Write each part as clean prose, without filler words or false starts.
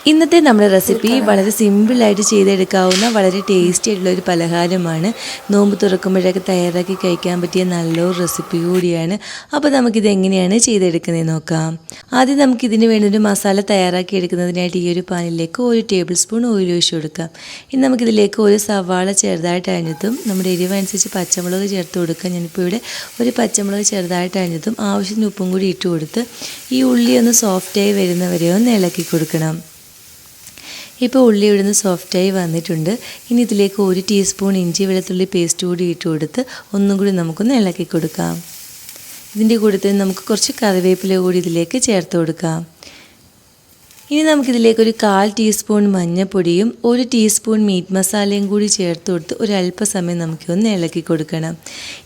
ഇന്നത്തെ നമ്മുടെ റെസിപ്പി വളരെ സിമ്പിളായിട്ട് ചെയ്തെടുക്കാവുന്ന വളരെ ടേസ്റ്റി ആയിട്ടുള്ള ഒരു പലഹാരമാണ്. നോമ്പ് തുറക്കുമ്പോഴൊക്കെ തയ്യാറാക്കി കഴിക്കാൻ പറ്റിയ നല്ലൊരു റെസിപ്പി കൂടിയാണ്. അപ്പോൾ നമുക്കിത് എങ്ങനെയാണ് ചെയ്തെടുക്കുന്നതെന്ന് നോക്കാം. ആദ്യം നമുക്കിതിന് വേണ്ടൊരു മസാല തയ്യാറാക്കി എടുക്കുന്നതിനായിട്ട് ഈ ഒരു പാനിലേക്ക് 1 ടേബിൾ സ്പൂൺ ഓയിൽ ഒഴിച്ച് കൊടുക്കാം. ഇനി നമുക്കിതിലേക്ക് ഒരു സവാള ചെറുതായിട്ട് അരിഞ്ഞതും നമ്മുടെ എരിവനുസരിച്ച് പച്ചമുളക് ചേർത്ത് കൊടുക്കാം. ഞാനിപ്പോൾ ഇവിടെ ഒരു പച്ചമുളക് ചെറുതായിട്ട് അരിഞ്ഞതും ആവശ്യത്തിന് ഉപ്പും കൂടി ഇട്ട് കൊടുത്ത് ഈ ഉള്ളി ഒന്ന് സോഫ്റ്റായി വരുന്നവരെ ഒന്ന് ഇളക്കി കൊടുക്കണം. ഇപ്പോൾ ഉള്ളി ഇവിടുന്ന് സോഫ്റ്റായി വന്നിട്ടുണ്ട്. ഇനി ഇതിലേക്ക് 1 ടീസ്പൂൺ ഇഞ്ചി വെളുത്തുള്ളി പേസ്റ്റ് കൂടി ഇട്ട് കൊടുത്ത് ഒന്നും കൂടി നമുക്കൊന്ന് ഇളക്കി കൊടുക്കാം. ഇതിൻ്റെ കൂടെ നമുക്ക് കുറച്ച് കറിവേപ്പില കൂടി ഇതിലേക്ക് ചേർത്ത് കൊടുക്കാം. ഇനി നമുക്കിതിലേക്ക് ഒരു 1/4 ടീസ്പൂൺ മഞ്ഞൾപ്പൊടിയും 1 ടീസ്പൂൺ മീറ്റ് മസാലയും കൂടി ചേർത്ത് കൊടുത്ത് ഒരല്പസമയം നമുക്കൊന്ന് ഇളക്കി കൊടുക്കണം.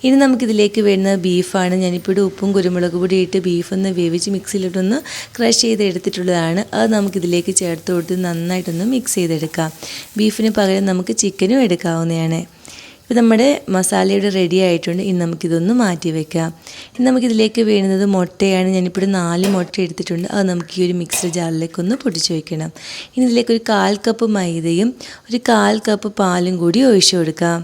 ഇനി നമുക്കിതിലേക്ക് വരുന്ന ബീഫാണ്. ഞാനിപ്പോൾ ഉപ്പും കുരുമുളക് പൊടി ഇട്ട് ബീഫൊന്ന് വേവിച്ച് മിക്സിയിലിട്ടൊന്ന് ക്രഷ് ചെയ്ത് എടുത്തിട്ടുള്ളതാണ്. അത് നമുക്കിതിലേക്ക് ചേർത്ത് കൊടുത്ത് നന്നായിട്ടൊന്ന് മിക്സ് ചെയ്തെടുക്കാം. ബീഫിന് പകരം നമുക്ക് ചിക്കനും എടുക്കാവുന്നതാണ്. ഇപ്പോൾ നമ്മുടെ മസാലയുടെ റെഡി ആയിട്ടുണ്ട്. ഇനി നമുക്കിതൊന്ന് മാറ്റി വയ്ക്കാം. ഇനി നമുക്കിതിലേക്ക് വേണ്ടുന്നത് മുട്ടയാണ്. ഞാനിപ്പോൾ 4 മുട്ട എടുത്തിട്ടുണ്ട്. അത് നമുക്ക് ഈ ഒരു മിക്സർ ജാറിലേക്കൊന്ന് പൊടിച്ച് വയ്ക്കണം. ഇനി ഇതിലേക്ക് ഒരു 1/4 കപ്പ് മൈദയും ഒരു 1/4 കപ്പ് പാലും കൂടി ഒഴിച്ചു കൊടുക്കാം.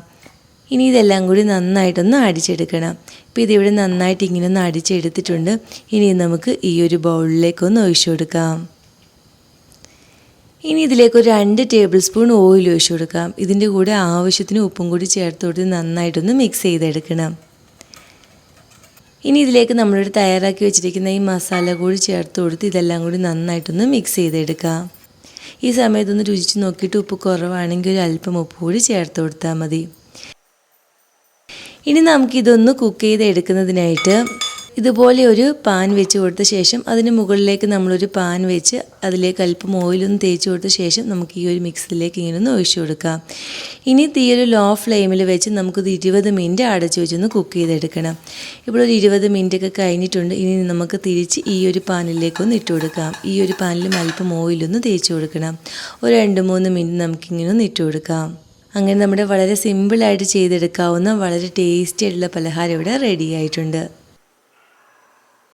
ഇനി ഇതെല്ലാം കൂടി നന്നായിട്ടൊന്ന് അടിച്ചെടുക്കണം. ഇപ്പോൾ ഇതിവിടെ നന്നായിട്ട് ഇങ്ങനെ ഒന്ന് അടിച്ചെടുത്തിട്ടുണ്ട്. ഇനി നമുക്ക് ഈ ഒരു ബൗളിലേക്കൊന്ന് ഒഴിച്ചു കൊടുക്കാം. ഇനി ഇതിലേക്ക് ഒരു 2 ടേബിൾ സ്പൂൺ ഓയിൽ ഒഴിച്ചു കൊടുക്കാം. ഇതിൻ്റെ കൂടെ ആവശ്യത്തിന് ഉപ്പും കൂടി ചേർത്ത് കൊടുത്ത് നന്നായിട്ടൊന്ന് മിക്സ് ചെയ്തെടുക്കണം. ഇനി ഇതിലേക്ക് നമ്മളോട് തയ്യാറാക്കി വെച്ചിരിക്കുന്ന ഈ മസാല കൂടി ചേർത്ത് കൊടുത്ത് ഇതെല്ലാം കൂടി നന്നായിട്ടൊന്ന് മിക്സ് ചെയ്തെടുക്കാം. ഈ സമയത്തൊന്ന് രുചിച്ച് നോക്കിയിട്ട് ഉപ്പ് കുറവാണെങ്കിൽ ഒരു അല്പം ഉപ്പ് കൂടി ചേർത്ത് കൊടുത്താൽ മതി. ഇനി നമുക്കിതൊന്ന് കുക്ക് ചെയ്തെടുക്കുന്നതിനായിട്ട് ഇതുപോലെ ഒരു പാൻ വെച്ച് കൊടുത്ത ശേഷം അതിന് മുകളിലേക്ക് നമ്മളൊരു പാൻ വെച്ച് അതിലേക്ക് അല്പം ഓയിലൊന്ന് തേച്ച് കൊടുത്ത ശേഷം നമുക്ക് ഈ ഒരു മിക്സിലേക്ക് ഇങ്ങനെ ഒന്ന് ഒഴിച്ചു കൊടുക്കാം. ഇനി തീയൊരു ലോ ഫ്ലെയിമിൽ വെച്ച് നമുക്കിത് 20 മിനിറ്റ് അടച്ച് വെച്ചൊന്ന് കുക്ക് ചെയ്തെടുക്കണം. ഇപ്പോൾ ഒരു 20 മിനിറ്റ് ഒക്കെ കഴിഞ്ഞിട്ടുണ്ട്. ഇനി നമുക്ക് തിരിച്ച് ഈ ഒരു പാനിലേക്കൊന്ന് ഇട്ട് കൊടുക്കാം. ഈ ഒരു പാനിലും അല്പം ഓയിലൊന്ന് തേച്ച് കൊടുക്കണം. ഒരു 2-3 മിനിറ്റ് നമുക്കിങ്ങനെ ഒന്ന് ഇട്ട് കൊടുക്കാം. അങ്ങനെ നമ്മുടെ വളരെ സിമ്പിളായിട്ട് ചെയ്തെടുക്കാവുന്ന വളരെ ടേസ്റ്റി ആയിട്ടുള്ള പലഹാരം ഇവിടെ റെഡി ആയിട്ടുണ്ട്.